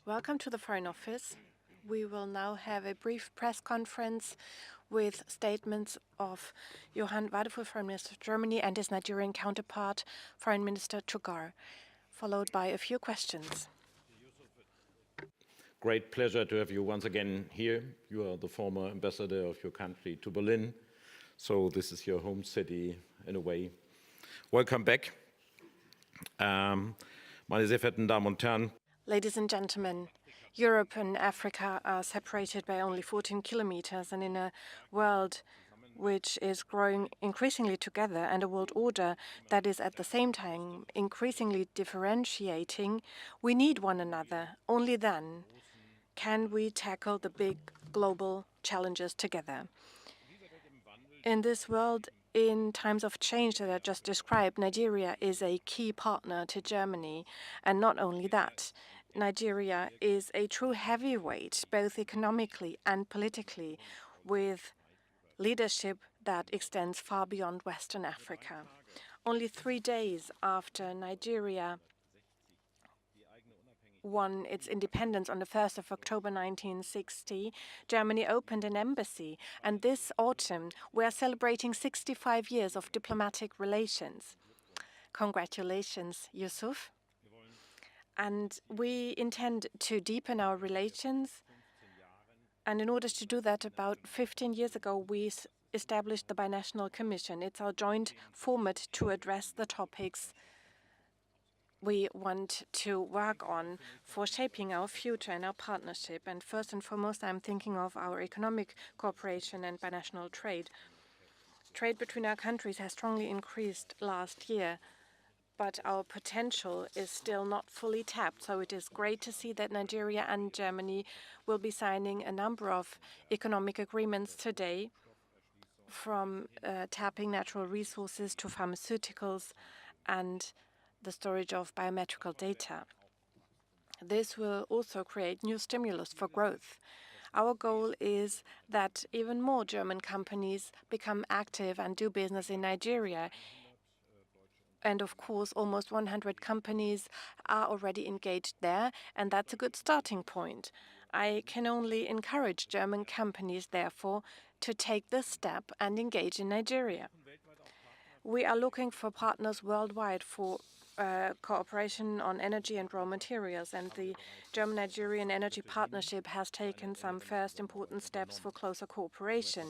Welcome to the Foreign Office. We will now have a brief press conference with statements of Johann Wadephul, Foreign Minister of Germany, and his Nigerian counterpart, Foreign Minister Tuggar, followed by a few questions. Great pleasure to have you once again here. You are the former ambassador of your country to Berlin, so this is your home city in a way. Welcome back. Meine sehr verehrten Damen und Herren. Ladies and gentlemen, Europe and Africa are separated by only 14 kilometers, and in a world which is growing increasingly together and a world order that is at the same time increasingly differentiating, we need one another. Only then can we tackle the big global challenges together. In this world, in times of change that I just described, Nigeria is a key partner to Germany. And not only that, Nigeria is a true heavyweight, both economically and politically, with leadership that extends far beyond Western Africa. Only 3 days after Nigeria won its independence on the 1st of October 1960, Germany opened an embassy. And this autumn, we are celebrating 65 years of diplomatic relations. Congratulations, Yusuf. And we intend to deepen our relations. And in order to do that, about 15 years ago, we established the Binational Commission. It's our joint format to address the topics we want to work on for shaping our future and our partnership. And first and foremost, I'm thinking of our economic cooperation and binational trade. Trade between our countries has strongly increased last year, but our potential is still not fully tapped. So it is great to see that Nigeria and Germany will be signing a number of economic agreements today, from tapping natural resources to pharmaceuticals and the storage of biometrical data. This will also create new stimulus for growth. Our goal is that even more German companies become active and do business in Nigeria. And of course, almost 100 companies are already engaged there, and that's a good starting point. I can only encourage German companies, therefore, to take this step and engage in Nigeria. We are looking for partners worldwide for cooperation on energy and raw materials, and the German-Nigerian Energy Partnership has taken some first important steps for closer cooperation.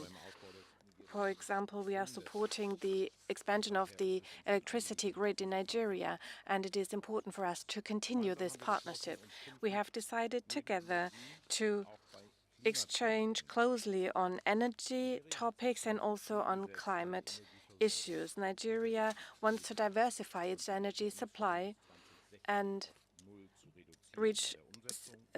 For example, we are supporting the expansion of the electricity grid in Nigeria, and it is important for us to continue this partnership. We have decided together to exchange closely on energy topics and also on climate issues. Nigeria wants to diversify its energy supply and reach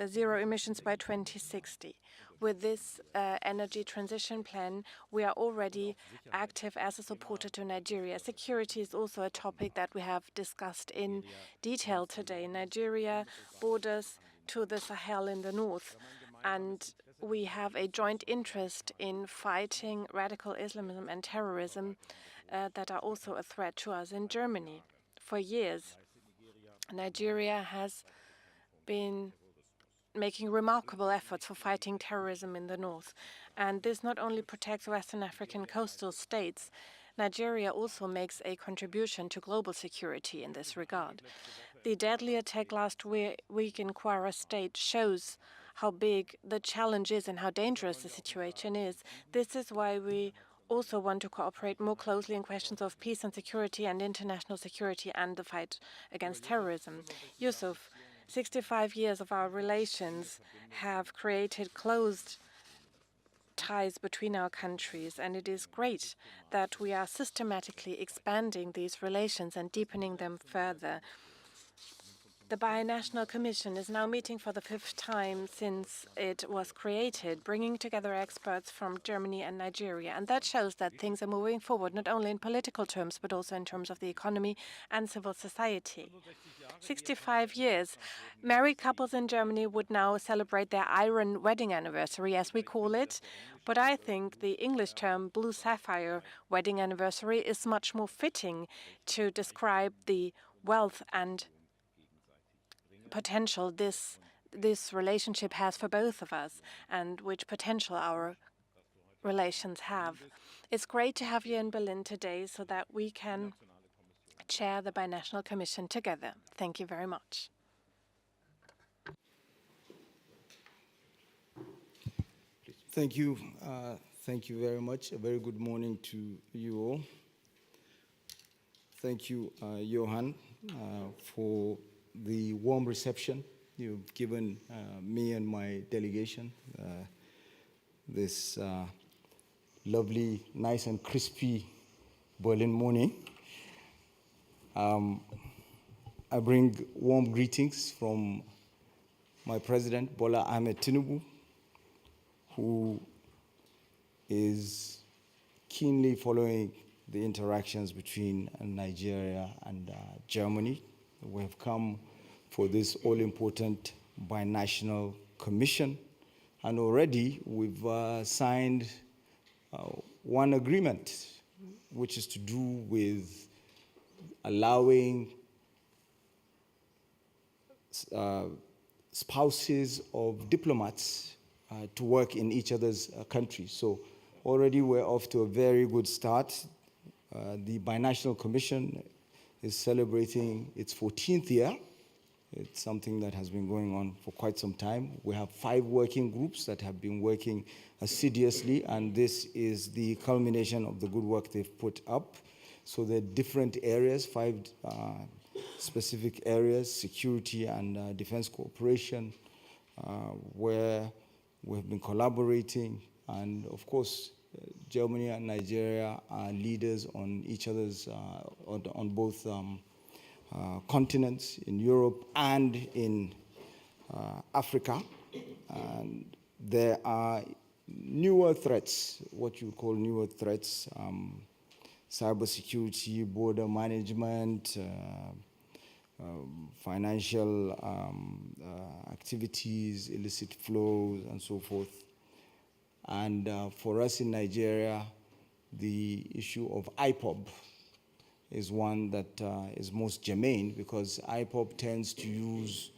zero emissions by 2060. With this energy transition plan, we are already active as a supporter to Nigeria. Security is also a topic that we have discussed in detail today. Nigeria borders to the Sahel in the north, and we have a joint interest in fighting radical Islamism and terrorism that are also a threat to us in Germany. For years, Nigeria has been making remarkable efforts for fighting terrorism in the north. And this not only protects Western African coastal states, Nigeria also makes a contribution to global security in this regard. The deadly attack last week in Kwara State shows how big the challenge is and how dangerous the situation is. This is why we also want to cooperate more closely in questions of peace and security and international security and the fight against terrorism. Yusuf, 65 years of our relations have created closed ties between our countries, and it is great that we are systematically expanding these relations and deepening them further. The Binational Commission is now meeting for the 5th time since it was created, bringing together experts from Germany and Nigeria. And that shows that things are moving forward, not only in political terms, but also in terms of the economy and civil society. 65 years. Married couples in Germany would now celebrate their iron wedding anniversary, as we call it. But I think the English term blue sapphire wedding anniversary is much more fitting to describe the wealth and potential this relationship has for both of us and which potential our relations have. It's great to have you in Berlin today so that we can chair the Binational Commission together. Thank you very much. Thank you. Thank you very much. A very good morning to you all. Thank you, Johan, for the warm reception you've given me and my delegation this lovely, nice and crispy Berlin morning. I bring warm greetings from my president, Bola Ahmed Tinubu, who is keenly following the interactions between Nigeria and Germany. We have come for this all-important binational commission, and already we've signed one agreement, which is to do with allowing spouses of diplomats to work in each other's countries. So already we're off to a very good start. The Binational Commission is celebrating its 14th year. It's something that has been going on for quite some time. We have 5 working groups that have been working assiduously, and this is the culmination of the good work they've put up. So there are different areas, 5 specific areas: security and defense cooperation, where we have been collaborating. And of course, Germany and Nigeria are leaders on each other's, on both continents, in Europe and in Africa. And there are newer threats, what you call newer threats: cybersecurity, border management, financial activities, illicit flows, and so forth. And for us in Nigeria, the issue of IPOB is one that is most germane, because IPOB tends to use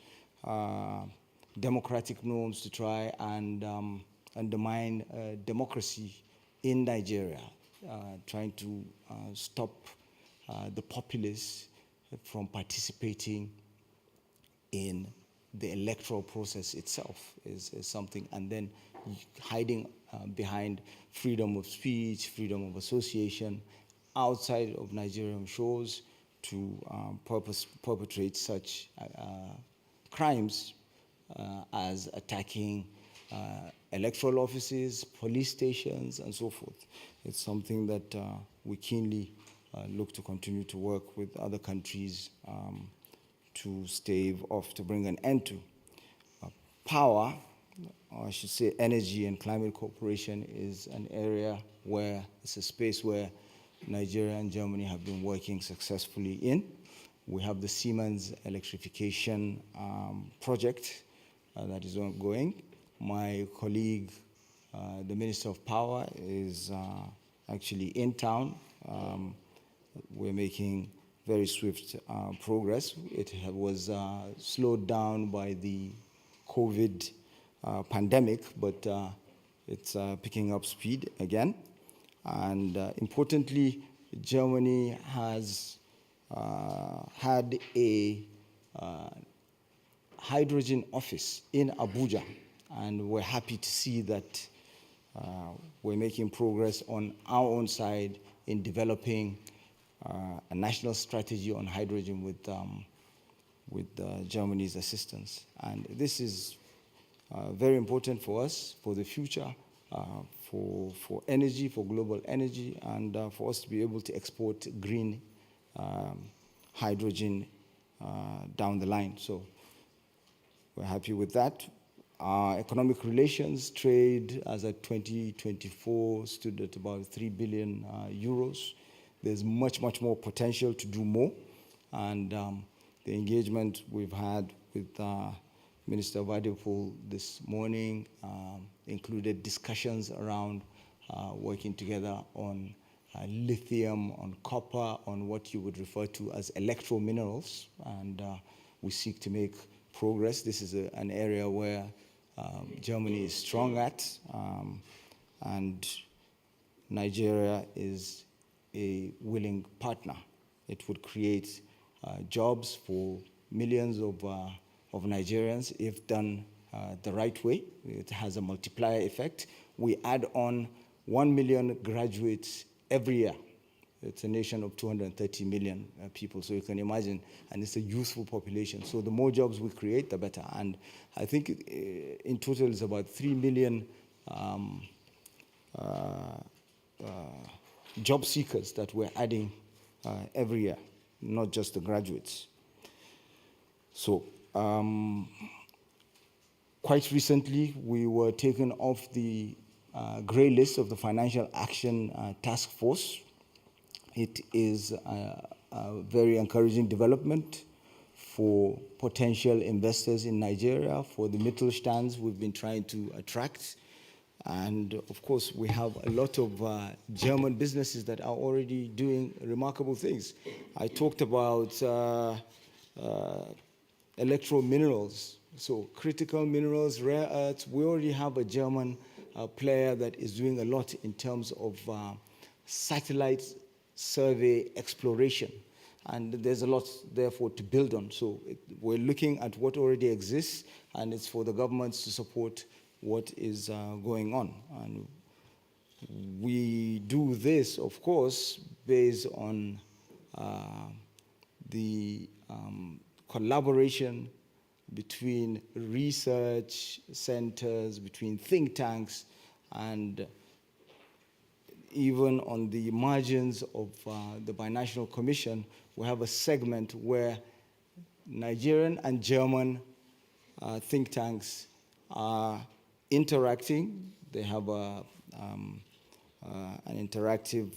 democratic norms to try and undermine democracy in Nigeria, trying to stop the populace from participating in the electoral process itself is something, and then hiding behind freedom of speech, freedom of association outside of Nigerian shores to perpetrate such crimes as attacking electoral offices, police stations, and so forth. It's something that we keenly look to continue to work with other countries to stave off, to bring an end to. Power, or I should say energy and climate cooperation, is an area where it's a space where Nigeria and Germany have been working successfully in. We have the Siemens electrification project that is ongoing. My colleague, the Minister of Power, is actually in town. We're making very swift progress. It was slowed down by the COVID pandemic, but it's picking up speed again. And importantly, Germany has had a hydrogen office in Abuja, and we're happy to see that we're making progress on our own side in developing a national strategy on hydrogen with Germany's assistance. And this is very important for us, for the future, for energy, for global energy, and for us to be able to export green hydrogen down the line. So we're happy with that. Our economic relations trade as of 2024 stood at about 3 billion euros. There's much, much more potential to do more. And the engagement we've had with Minister Wadephul this morning included discussions around working together on lithium, on copper, on what you would refer to as electro minerals. And we seek to make progress. This is an area where Germany is strong at, and Nigeria is a willing partner. It would create jobs for millions of Nigerians if done the right way. It has a multiplier effect. We add on 1 million graduates every year. It's a nation of 230 million people, so you can imagine, and it's a youthful population. So the more jobs we create, the better. And I think in total it's about 3 million job seekers that we're adding every year, not just the graduates. So quite recently, we were taken off the gray list of the Financial Action Task Force. It is a very encouraging development for potential investors in Nigeria, for the Mittelstands we've been trying to attract. And of course, we have a lot of German businesses that are already doing remarkable things. I talked about electro minerals, so critical minerals, rare earths. We already have a German player that is doing a lot in terms of satellite survey exploration. And there's a lot, therefore, to build on. So we're looking at what already exists, and it's for the governments to support what is going on. And we do this, of course, based on the collaboration between research centers, between think tanks, and even on the margins of the Binational Commission, we have a segment where Nigerian and German think tanks are interacting. They have an interactive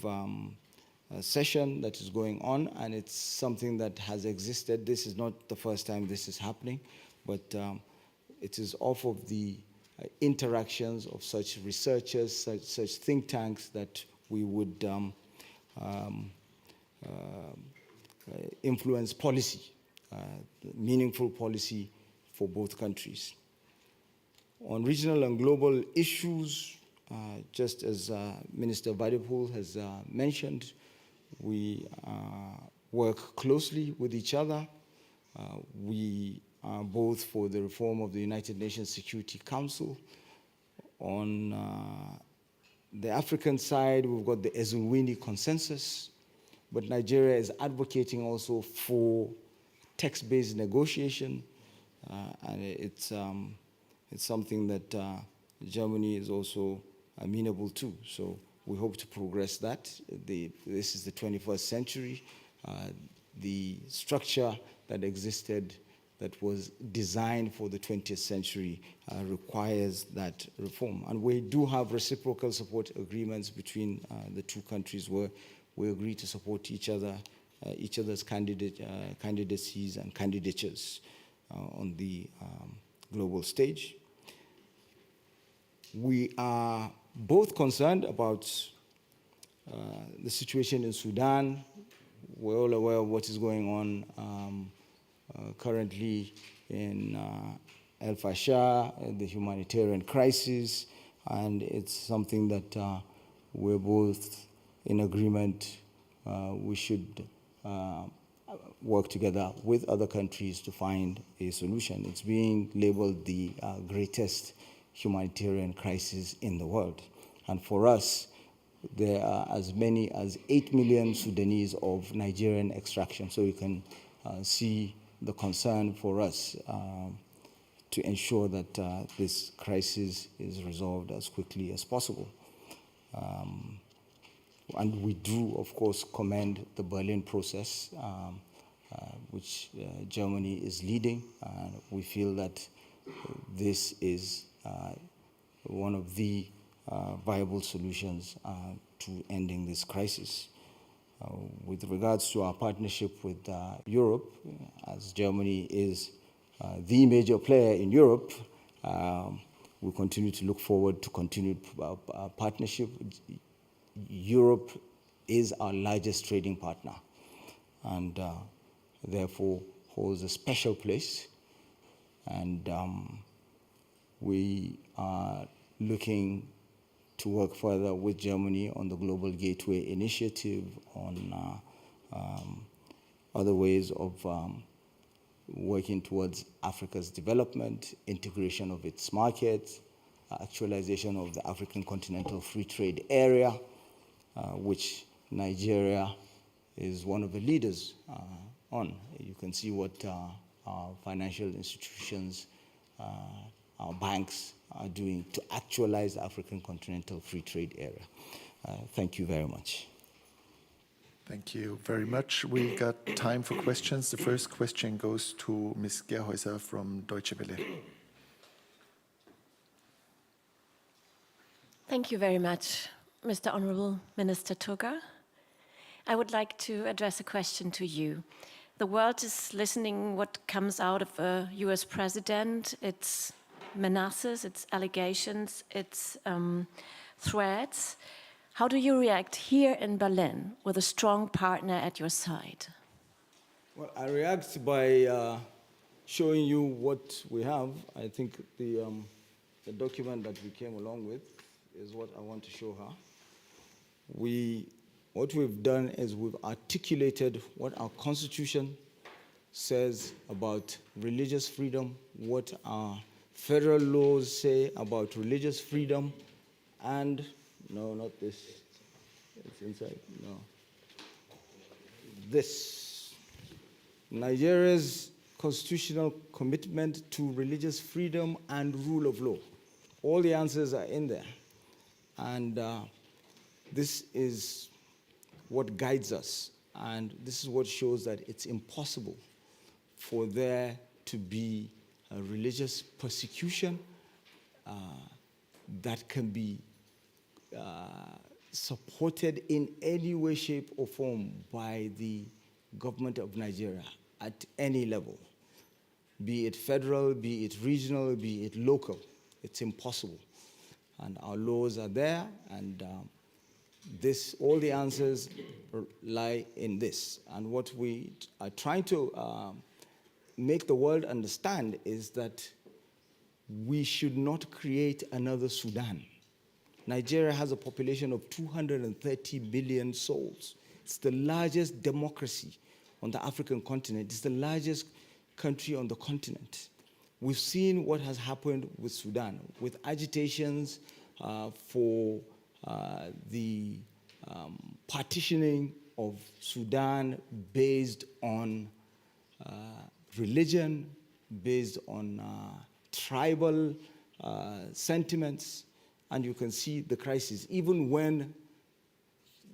session that is going on, and it's something that has existed. This is not the first time this is happening, but it is off of the interactions of such researchers, such think tanks, that we would influence policy, meaningful policy for both countries. On regional and global issues, just as Minister Wadephul has mentioned, we work closely with each other. We are both for the reform of the United Nations Security Council. On the African side, we've got the Ezulwini Consensus, but Nigeria is advocating also for text-based negotiation, and it's something that Germany is also amenable to. So we hope to progress that. This is the 21st century. The structure that existed, that was designed for the 20th century, requires that reform. And we do have reciprocal support agreements between the two countries where we agree to support each other's candidacies and candidatures on the global stage. We are both concerned about the situation in Sudan. We're all aware of what is going on currently in El Fasher, the humanitarian crisis, and it's something that we're both in agreement we should work together with other countries to find a solution. It's being labeled the greatest humanitarian crisis in the world. And for us, there are as many as 8 million Sudanese of Nigerian extraction. So you can see the concern for us to ensure that this crisis is resolved as quickly as possible. And we do, of course, commend the Berlin process, which Germany is leading. We feel that this is one of the viable solutions to ending this crisis. With regards to our partnership with Europe, as Germany is the major player in Europe, we continue to look forward to continued partnership. Europe is our largest trading partner, and therefore holds a special place And we are looking to work further with Germany on the Global Gateway Initiative, on other ways of working towards Africa's development, integration of its markets, actualization of the African Continental Free Trade Area, which Nigeria is one of the leaders on. You can see what our financial institutions, our banks are doing to actualize the African Continental Free Trade Area. Thank you very much. Thank you very much. We got time for questions. The first question goes to Ms. Gerhäuser from Deutsche Welle. Thank you very much, Mr. Honorable Minister Tuggar. I would like to address a question to you. The world is listening what comes out of a US president, its menaces, its allegations, its threats. How do you react here in Berlin with a strong partner at your side? Well, I react by showing you what we have. I think the document that we came along with is what I want to show her. What we've done is we've articulated what our Constitution says about religious freedom, what our federal laws say about religious freedom, and no, not this. It's inside. No. This. Nigeria's constitutional commitment to religious freedom and rule of law. All the answers are in there. And this is what guides us. And this is what shows that it's impossible for there to be a religious persecution that can be supported in any way, shape, or form by the government of Nigeria at any level, be it federal, be it regional, be it local. It's impossible. And our laws are there, and all the answers lie in this. And what we are trying to make the world understand is that we should not create another Sudan. Nigeria has a population of 230 million souls. It's the largest democracy on the African continent. It's the largest country on the continent. We've seen what has happened with Sudan, with agitations for the partitioning of Sudan based on religion, based on tribal sentiments. And you can see the crisis, even when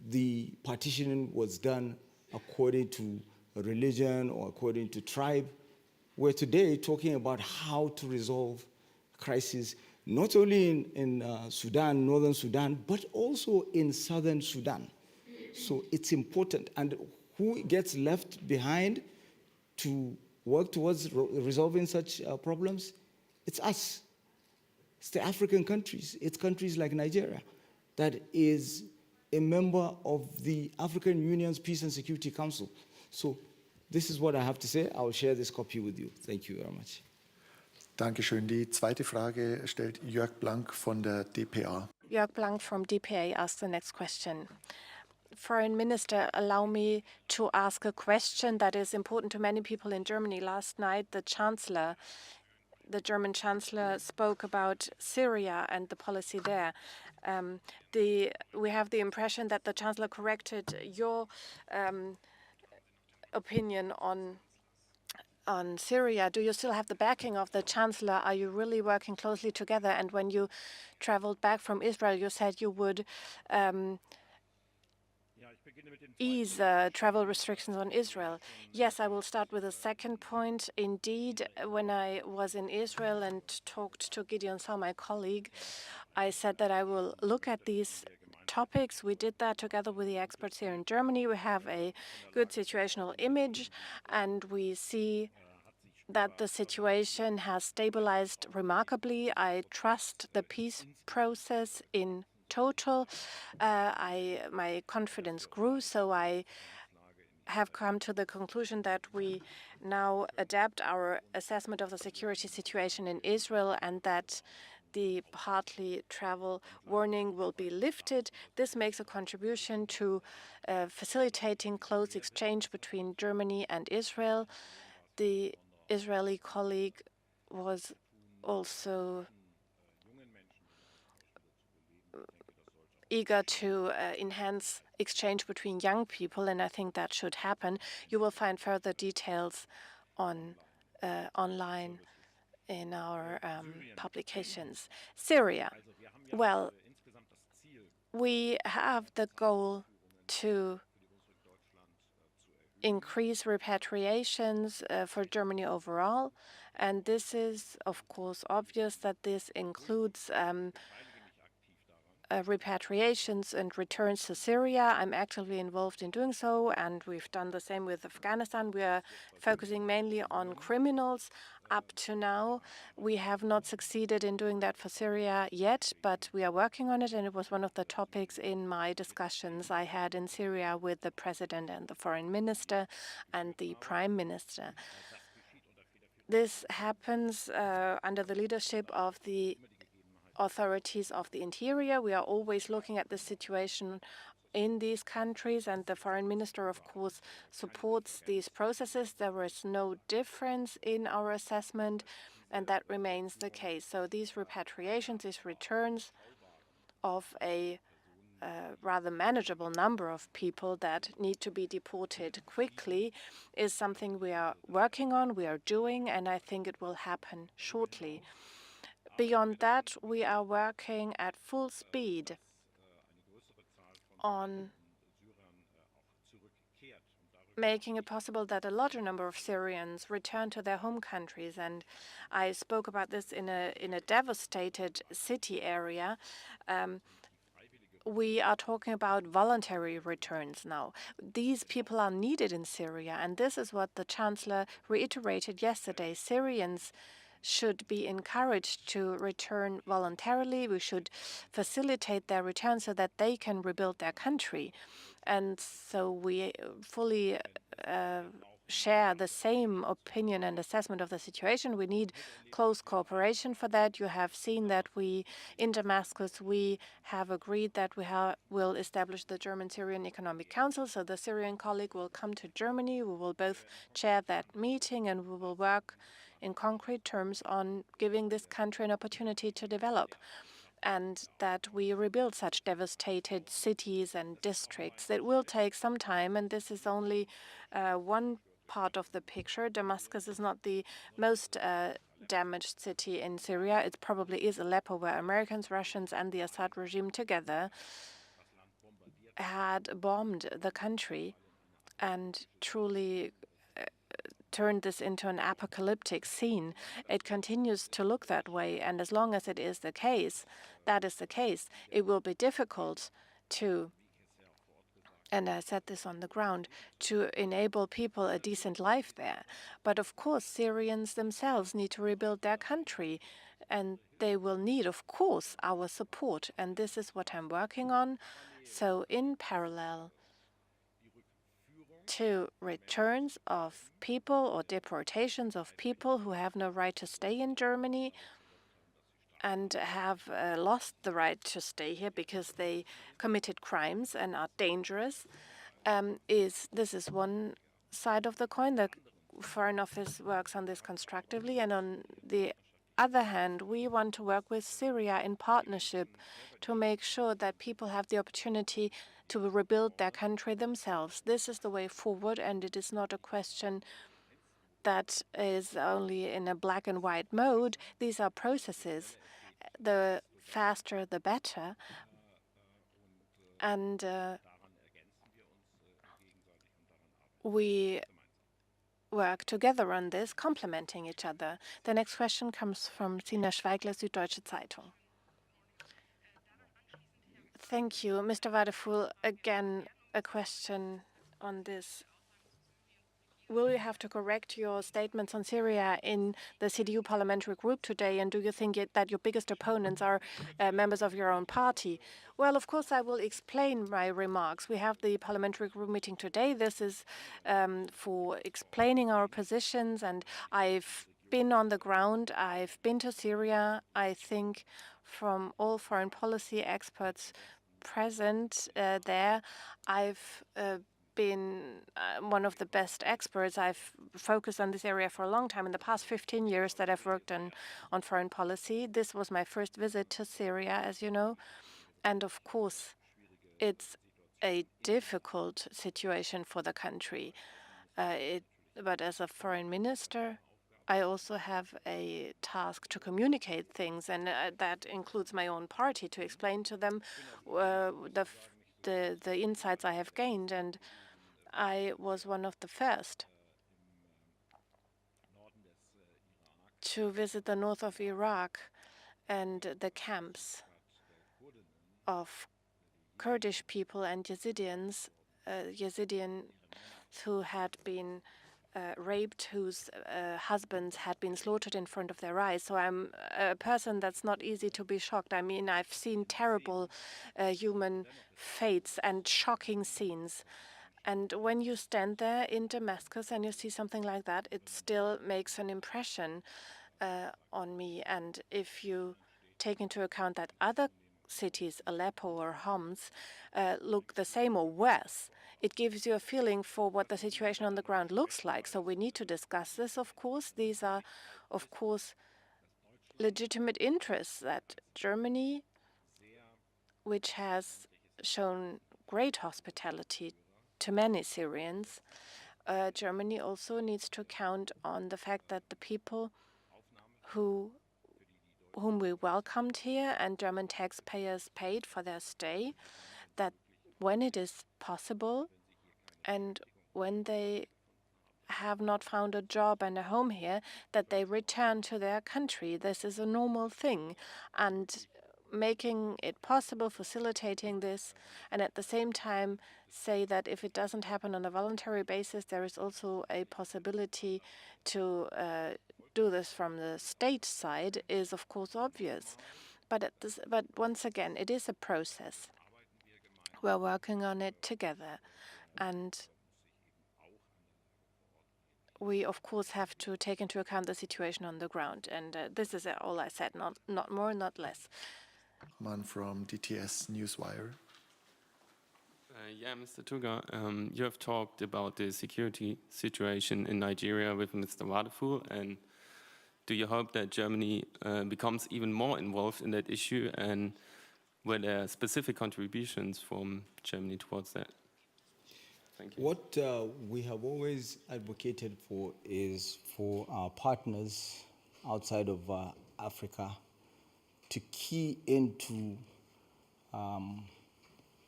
the partitioning was done according to religion or according to tribe. We're today talking about how to resolve crisis, not only in Sudan, northern Sudan, but also in southern Sudan. So it's important. And who gets left behind to work towards resolving such problems? It's us. It's the African countries. It's countries like Nigeria that is a member of the African Union's Peace and Security Council. So this is what I have to say. I will share this copy with you. Thank you very much. Dankeschön. Die zweite Frage stellt Jörg Blank von der DPA. Jörg Blank from DPA asks the next question. Foreign Minister, allow me to ask a question that is important to many people in Germany. Last night, the German Chancellor spoke about Syria and the policy there. We have the impression that the Chancellor corrected your opinion on Syria. Do you still have the backing of the Chancellor? Are you really working closely together? And when you traveled back from Israel, you said you would ease travel restrictions on Israel. Yes, I will start with the second point. Indeed, when I was in Israel and talked to Gideon Saar, my colleague, I said that I will look at these topics. We did that together with the experts here in Germany. We have a good situational image, and we see that the situation has stabilized remarkably. I trust the peace process in total. My confidence grew, so I have come to the conclusion that we now adapt our assessment of the security situation in Israel and that the partly travel warning will be lifted. This makes a contribution to facilitating close exchange between Germany and Israel. The Israeli colleague was also eager to enhance exchange between young people, and I think that should happen. You will find further details on online in our publications. Syria. Well, we have the goal to increase repatriations for Germany overall, and this is, of course, obvious that this includes repatriations and returns to Syria. I'm actively involved in doing so, and we've done the same with Afghanistan. We are focusing mainly on criminals. Up to now, we have not succeeded in doing that for Syria yet, but we are working on it, and it was one of the topics in my discussions I had in Syria with the president and the foreign minister and the prime minister. This happens under the leadership of the authorities of the interior. We are always looking at the situation in these countries, and the foreign minister, of course, supports these processes. There is no difference in our assessment, and that remains the case. So these repatriations, these returns of a rather manageable number of people that need to be deported quickly is something we are working on, we are doing, and I think it will happen shortly. Beyond that, we are working at full speed on making it possible that a larger number of Syrians return to their home countries. And I spoke about this in a devastated city area. We are talking about voluntary returns now. These people are needed in Syria, and this is what the Chancellor reiterated yesterday. Syrians should be encouraged to return voluntarily. We should facilitate their return so that they can rebuild their country. And so we fully share the same opinion and assessment of the situation. We need close cooperation for that. You have seen that in Damascus, we have agreed that we will establish the German-Syrian Economic Council. So the Syrian colleague will come to Germany. We will both chair that meeting, and we will work in concrete terms on giving this country an opportunity to develop, and that we rebuild such devastated cities and districts. It will take some time, and this is only one part of the picture. Damascus is not the most damaged city in Syria. It probably is Aleppo, where Americans, Russians, and the Assad regime together had bombed the country and truly turned this into an apocalyptic scene. It continues to look that way, and as long as it is the case, that is the case, it will be difficult to, and I said this on the ground, to enable people a decent life there. But of course, Syrians themselves need to rebuild their country, and they will need, of course, our support, and this is what I'm working on. So in parallel to returns of people or deportations of people who have no right to stay in Germany and have lost the right to stay here because they committed crimes and are dangerous, this is one side of the coin. The Foreign Office works on this constructively, and on the other hand, we want to work with Syria in partnership to make sure that people have the opportunity to rebuild their country themselves. This is the way forward, and it is not a question that is only in a black and white mode. These are processes. The faster, the better. And we work together on this, complementing each other. The next question comes from Sina Schweigler, Süddeutsche Zeitung. Thank you. Mr. Wadephul, again, a question on this. will you have to correct your statements on Syria in the CDU parliamentary group today? And do you think that your biggest opponents are members of your own party? Well, of course, I will explain my remarks. We have the parliamentary group meeting today. This is for explaining our positions, and I've been on the ground. I've been to Syria. I think from all foreign policy experts present there, I've been one of the best experts. I've focused on this area for a long time. In the past 15 years that I've worked on foreign policy, this was my first visit to Syria, as you know. And of course, it's a difficult situation for the country. But as a foreign minister, I also have a task to communicate things, and that includes my own party, to explain to them the insights I have gained. And I was one of the first to visit the north of Iraq and the camps of Kurdish people and Yazidis who had been raped, whose husbands had been slaughtered in front of their eyes. So I'm a person that's not easy to be shocked. I mean, I've seen terrible human fates and shocking scenes. And when you stand there in Damascus and you see something like that, it still makes an impression on me. And if you take into account that other cities, Aleppo or Homs, look the same or worse, it gives you a feeling for what the situation on the ground looks like. So we need to discuss this, of course. These are, of course, legitimate interests that Germany, which has shown great hospitality to many Syrians, Germany also needs to count on the fact that the people whom we welcomed here and German taxpayers paid for their stay, that when it is possible and when they have not found a job and a home here, that they return to their country. This is a normal thing. And making it possible, facilitating this, and at the same time say that if it doesn't happen on a voluntary basis, there is also a possibility to do this from the state side is, of course, obvious. But once again, it is a process. We're working on it together, and we, of course, have to take into account the situation on the ground. And this is all I said, not more, not less. Man from DTS Newswire. Yeah, Mr. Tuggar, you have talked about the security situation in Nigeria with Mr. Wadephul, and do you hope that Germany becomes even more involved in that issue, and were there specific contributions from Germany towards that? Thank you. What we have always advocated for is for our partners outside of Africa to key into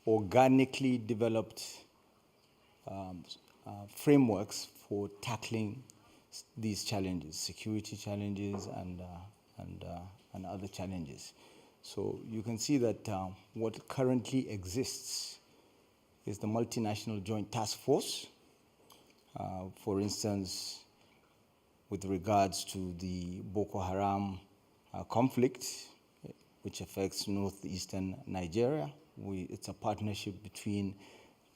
organically developed frameworks for tackling these challenges, security challenges and other challenges. So you can see that what currently exists is the multinational joint task force. For instance, with regards to the Boko Haram conflict, which affects northeastern Nigeria. It's a partnership between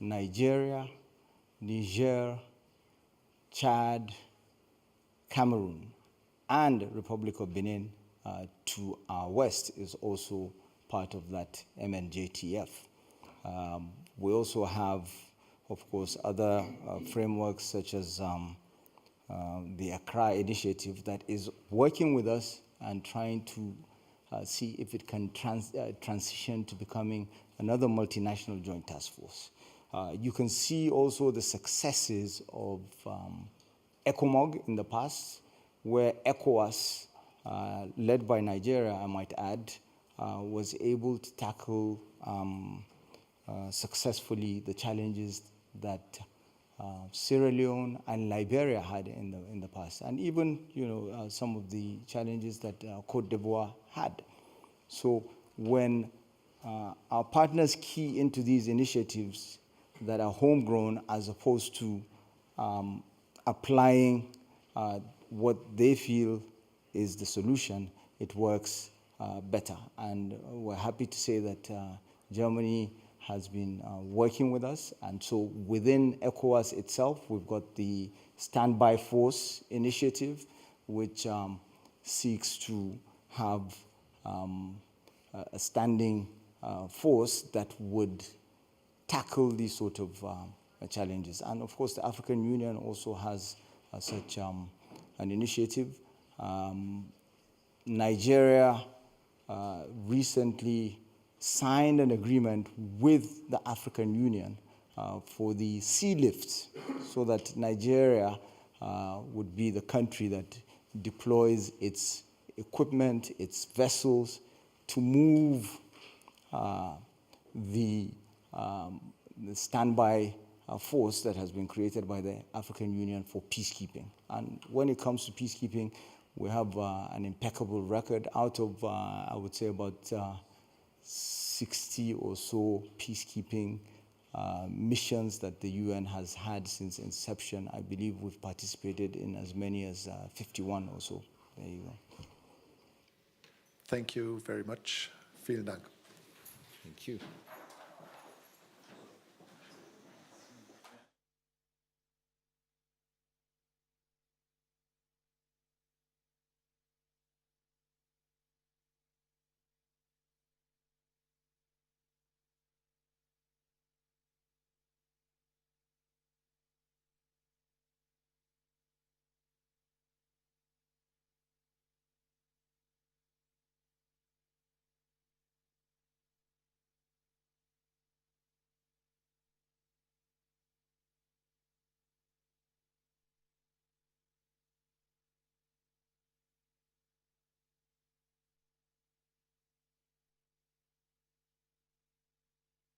Nigeria, Niger, Chad, Cameroon, and Republic of Benin to our west is also part of that MNJTF. We also have, of course, other frameworks such as the Accra Initiative that is working with us and trying to see if it can transition to becoming another multinational joint task force. You can see also the successes of ECOMOG in the past, where ECOWAS, led by Nigeria, I might add, was able to tackle successfully the challenges that Sierra Leone and Liberia had in the past, and even some of the challenges that Côte d'Ivoire had. So when our partners key into these initiatives that are homegrown as opposed to applying what they feel is the solution, it works better. And we're happy to say that Germany has been working with us. And so within ECOWAS itself, we've got the Standby Force initiative, which seeks to have a standing force that would tackle these sort of challenges. And of course, the African Union also has such an initiative. Nigeria recently signed an agreement with the African Union for the sea lifts, so that Nigeria would be the country that deploys its equipment, its vessels to move the standby force that has been created by the African Union for peacekeeping. And when it comes to peacekeeping, we have an impeccable record. Out of, I would say, about 60 or so peacekeeping missions that the UN has had since inception. I believe we've participated in as many as 51 or so. There you go. Thank you very much. Vielen Dank. Thank you.